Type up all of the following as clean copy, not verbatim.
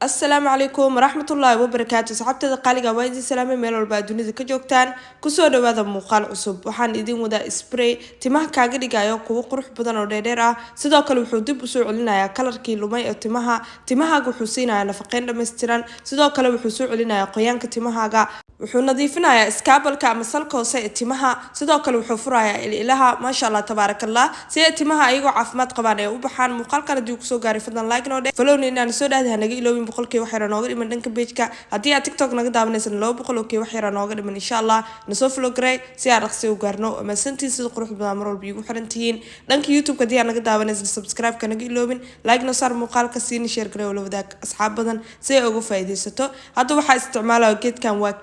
السلام عليكم ورحمة الله وبركاته صحبتي قالقة وايدي سلامي ميل والبا دونيدا كجوجتان كسو dhawaada muuqaal cusub waxaan idin wadaa spray timaha kaaga dhigayo kuwa qurux badan oo dheer ah sidoo kale wuxuu dib u soo celinayaa kalarkii lumay ee timahaaga wuxuu siinayaa nafaqeyn dhameystiran sidoo kale wuxuu soo celinayaa qoyaanka timahaaga wuxuu nadiifinayaa iskaabalka ama salka hoose ee timaha sidoo kale wuxuu furayaa ilaha maasha Allah tabarakallah si ay timaha ayagoo caafimaad qabaan ay u baxaan muuqaalkan hadii uu kusoo gaaray fadlan like noo dheh follow inaan soo dhaadhay naga iloobin boqolkii wax yar nooga dhiman dhanka page-ka hadii aad TikTok naga daawanaysan 200 wax yar nooga dhiman insha Allah nasoo follow garay si aad dhaqsi u gaarno ama santii sida qurux badan mar walba igu xirantihiin dhanka YouTube hadii aad naga daawanaysan subscribe ka naga iloobin like noo saar muuqaalka siin share garay wala wadaag asxaab badan si ay uga faa'iideysato hadda waxa isticmaalaa geedkan waa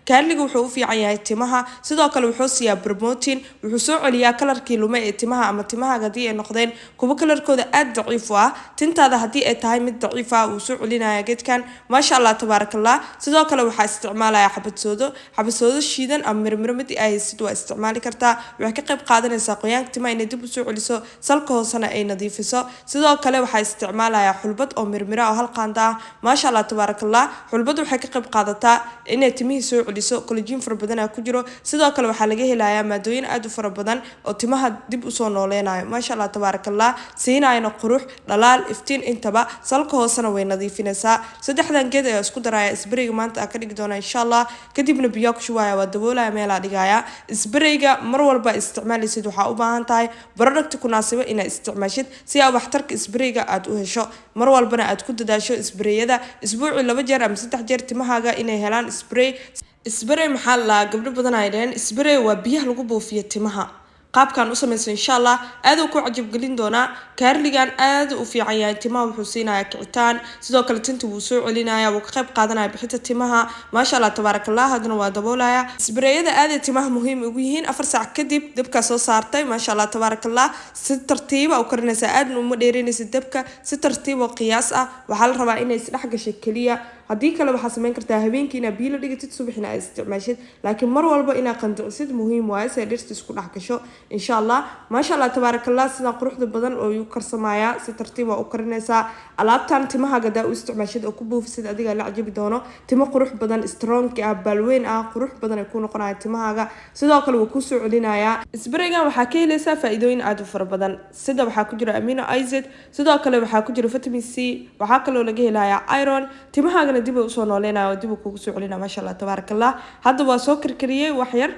كارليغ wuxuu u fiican yahay timaha sidoo kale wuxuu siiyaa promotion wuxuu soo celiyaa kalarkii lumay ee timaha ama timaha hadii ay noqdeen kuwa kalarkooda aad daciif ah tintaada hadii ay tahay mid daciif ah uu soo celinayaa geedkan ma sha Allah tabarakallah sidoo kale waxa isticmaalaya xabad shiidan ama mirmir mid ay sidoo isticmaali kartaa waxa ka qayb qaadanaysaa qoyaanka timaha inay dib u soo celiso salka hoosana ay nadiifiso sidoo kale waxa isticmaalaya xulbad oo mirmira oo hal qaanda ah ma sha Allah tabarakallah xulbad waxa ka qayb qaadataa inay timihii soo celiso collagen fara badan ku jiro sidoo kale waxa laga helayaa maadooyin aad u fara badan oo timaha dib u soo nooleenayo ma sha Allah tabarakallah siinayna qurux dhalaal iftiin intaba salka hoosana way nadiifinaysaa saddexdan geed ayaa isku daraya isbareyga maanta ka dhigi doona insha Allah kadibna biyo ku shubaya waa daboolaya meel la dhigaya isbareyga mar walba isticmaalaysid waxa u baahan tahay product ku naasiba inaad isticmaashid si aad waxtarka isbareyga aad u hesho mar walbana aad ku dadaasho isbareyada isbuuci 2 jeer ama 3 jeer timahaaga inay helaan spray maxaa la gabdho badan ay dheen spray waa biyaha lagu buufiyo timaha qaabkan u sameeyay insha Allah aad uu ku cajab galin doona kaarligan aad u fiican yahay timaha wuxuu siinayaa kicitaan sidoo kale tinta wuu soo celinayaa wuu ka qayb qaadanaya bixinta timaha ma sha Allah tabarakallah hadana waa daboolaya sprayada aad ay timaha muhiim ugu yihiin 4 saac kadib dabka soo saartay ma sha Allah tabarakallah si tartiib ah u karinaysa aad uma dheerinaysa dabka si tartiib oo qiyaas ah waxa la rabaa inay isdhex gashay kaliya hadii kale waxa sameyn kartaa habeenkii ina biyo la dhigtid subaxina ay isticmaashid laakiin mar walba ina qandacsid muhiim waa si dhirta isku dhex gasho insha Allah ma sha Allah tabarakallah sida quruxda badan oo uu karsamaya si tartiib ah u karinaysa alaabtan timaha gada u isticmaashid oo ku buufisid adiga la cajibi doono timo qurux badan strong ah balweyn ah qurux badan ay ku noqonaya timahaaga sidoo kale uu ku soo celinaya isbareygan waxa ka helaysaa faa'iidooyin aad u fara badan sida waxa ku jira amino acid sidoo kale waxa ku jira vitamin C waxa kale oo laga helayaa iron timahaaga dib u soo nooleenayo dib u kugu soo celinaa ma sha Allah tabarakallah hadda waa soo karkariyay wax yar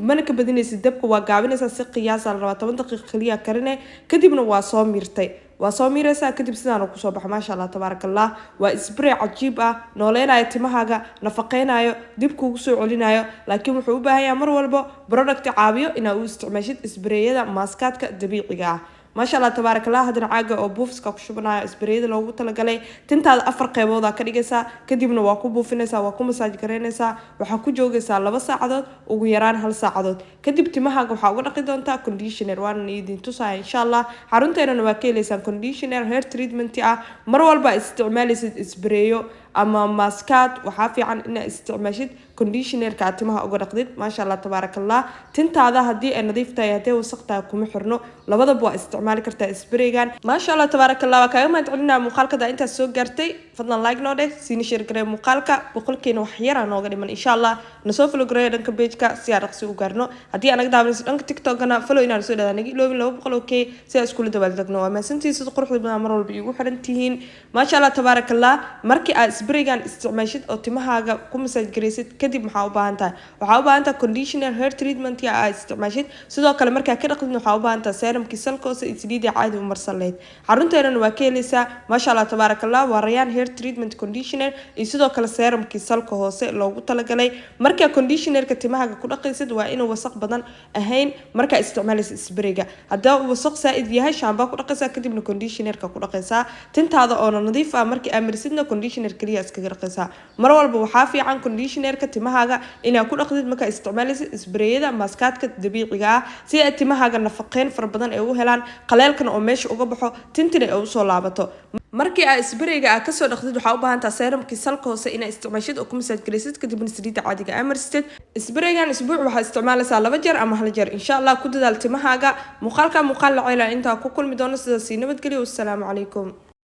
mana ka badinaysid dabka waa gaabinaysaa si qiyaas ah 10 daqiiqo kaliya karinay kadibna waa soo miirtay kadib sidaan ku soo baxay ma sha Allah tabarakallah waa spray cajiib ah nooleenayo timahaaga nafaqeynayo dib kugu soo celinayo laakiin wuxuu u baahan yahay mar walba product caawiyo inaad u isticmaashid sprayada maaskaadka dabiiciga ah ما شاء الله تبارك الله هذا عاقة أو بوفسكا كشبنا إسبريد لو قلت لك عليه تنت هذا أفر قيبوضة كريجسا كديبنا واكو بوفينسا واكو مساج كرينسا وحكو جوجسا لبا ساعدات وغيران هل ساعدات كديب تمها وحاول نقدر تا كونديشنر وان يدين توسع إن شاء الله حرونتا إنه وكيل سان كونديشنر هير تريتمنت مروال با استعمال إسبريو أما ماسكات وحافي عن إن استعماشد كونديشنر كاتمها أو رقدت ما شاء الله تبارك الله تنت هذا هدي النظيف تايته وسقتها كم حرنو لبض بوا استعمال كرتا إسبريجان ما شاء الله تبارك الله وكأما تعلنا مقالك ده أنت سوق جرتي فضلا لايك نوده سيني شير كريم مقالك بقول كينو حيرة نوغري من إن شاء الله نسوف لو كريم دنك بيجك سيارك سوق جرنو هدي أنا قدام دنك تيك توك أنا فلو إن رسول ده نجي لو بقول أوكي سياس كل دول دقنو ما سنتي سيد قرح بنا مرول بيجو حرنتين ما شاء الله تبارك الله مركي إسبريجان استعماشد أو تمها كم سجريسد كدب محاوبة أنت وحاوبة أنت conditioner hair treatment يا استعماشد سدوا كلام مركي كده قلنا محاوبة أنت سيرم كيسل كوس إتديد عادي ومرسلات حرونت أنا وكيلسا ما شاء الله تبارك الله وريان hair treatment conditioner يسدوا كلا سيرم كيسل كوس لو قلت لك عليه مركي conditioner كتمها كل قيسد وإنه وسق بدن أهين مركي استعمال إسبريجا هذا وسق سائد يهاي شامبا كل قيسا كده من conditioner كل قيسا تنت هذا أنا نظيف مركي أمرسدنا conditioner كرياس كجر قيسا مرة والبوحافي عن conditioner كتمها إن أكون أخذت مكا استعمال إسبريدا ماسكات كدبيعية سي تمها نفقين فربنا أو هلان قليل كان أمش وقبحه تنتني أو صلابته markii ay isbariga ka soo dhaqdid waxa u baahan tahay seerumkii salka hoose in isticmaashid oo ku masaaj gelisid kadibna saliida caadiga amarsid isbarigan isbuuc waxa isticmaalaysaa 2 jeer ama 1 jeer insha Allah ku dadaal timahaaga muuqaalka muuqaal la ceelaa inta ku kulmi doono sida si nabadgelyo wassalaamu calaykum